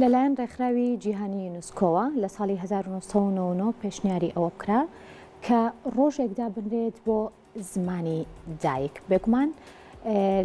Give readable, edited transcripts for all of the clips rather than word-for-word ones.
لەلایەن ڕێکخراوی جیهانی یونسکۆوە لە ساڵی 1999 پێشنیاری ئەوە بکرا کە ڕۆژێکدا بنرێت بۆ زمانی دایک. بێگومان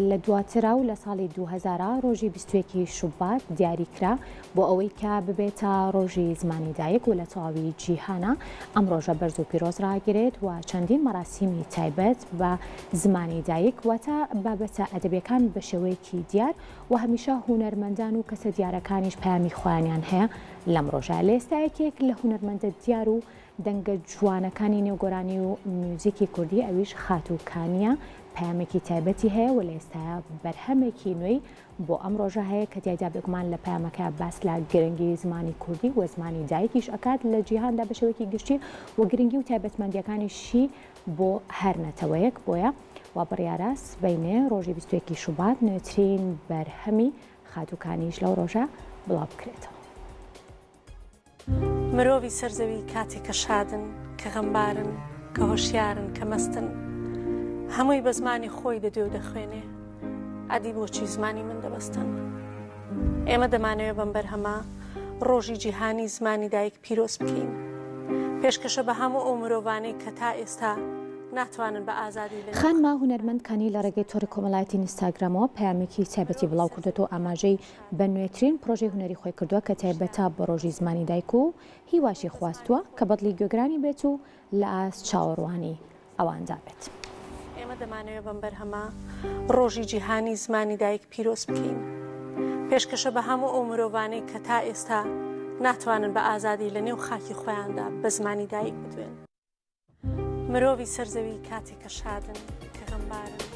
لە دواترا و لە ساڵی 2000 ڕۆژی 21 شوبات دیاریکرا بۆ ئەوەی کە ببێتە ڕۆژی زمانی دایک و لە تەواوی جیهانە ئەم ڕۆژە بەرز و پیرۆز ڕاگرێت و چەندین مەراسیمی تایبەت بە زمانی دایک واتە بابەتە ئەدەبیەکان بە شێوەیەکی دیار و هەمیشە هونەرمەندان و کەسە دیارەکانیش پامی خۆیانیان هەیە لەم ڕۆژە. لە ئێستایەکێک لە هونەرمەندە دیار و دەنگە جوانەکانی نێوگۆرانی و میوزیکی کوردی ئەویش خاتووکانیە پامێکی تایبەتی هەیە و لە ئێستاە بەرهەمێکی نوێی بۆ ئەم ڕۆژە هەیە کە تیایدا بێگومان لە پامەکە باس لە گرنگی زمانی کوردی و زمانی دایکیش ئەکات لە جیهاندا بە شێوەیەکی گشتی و گرنگی و تایبەتمەندیەکانیشی بۆ هەر نەتەوەیەک بۆیە و بڕیارە سبەینێ ڕۆژی 21 شوبات نوێترین بەرهەمی خاتووکانیش لەو ڕۆژە بڵاو بکرێتەوە. مرۆڤی سەرزەوی کاتێک کە شادن کە غەمبارن کە هۆشیارن کە مەستن هەمووی بە زمانی خۆی دەدوێ و دەخوێنێ ئەدی بۆچی زمانی من دەبەستن. ئێمە دەمانەوێت بەم بەرهەمە ڕۆژی جیهانی زمانی دایک پیرۆز بکەین پێشکەشە بە هەموو ئەو مرۆڤانەی کە تا ئێستا ناتوانن بە ئازادی لێ خانما هونەرمەندکانی لە ڕێگەی تۆڕی کۆمەڵایەتی ئینستاگرامەوە پامێکی تایبەتی بڵاو کردێتەوە ئاماژەی بە نوێترین پرۆژەی هونەری خۆی کردووە کە تایبەتە بە ڕۆژی زمانی دایک و هیواشی خواستووە کە بەدڵی گوێگرانی بێت و لە ئاست چاوەڕوانی ئەواندا بێت. ئێمە دەمانەوێت بەم بەرهەمە ڕۆژی جیهانی زمانی دایک پیرۆز بکەین پێشکەشە بە هەموو ئەو مرۆڤانەی کە تا ئێستا ناتوانن بە ئازادی لە نێو خاکی خۆیاندا بە زمانی دایک بدوێن. مرۆڤی سەرزەوی کاتێک کە شادن کە غەمبارن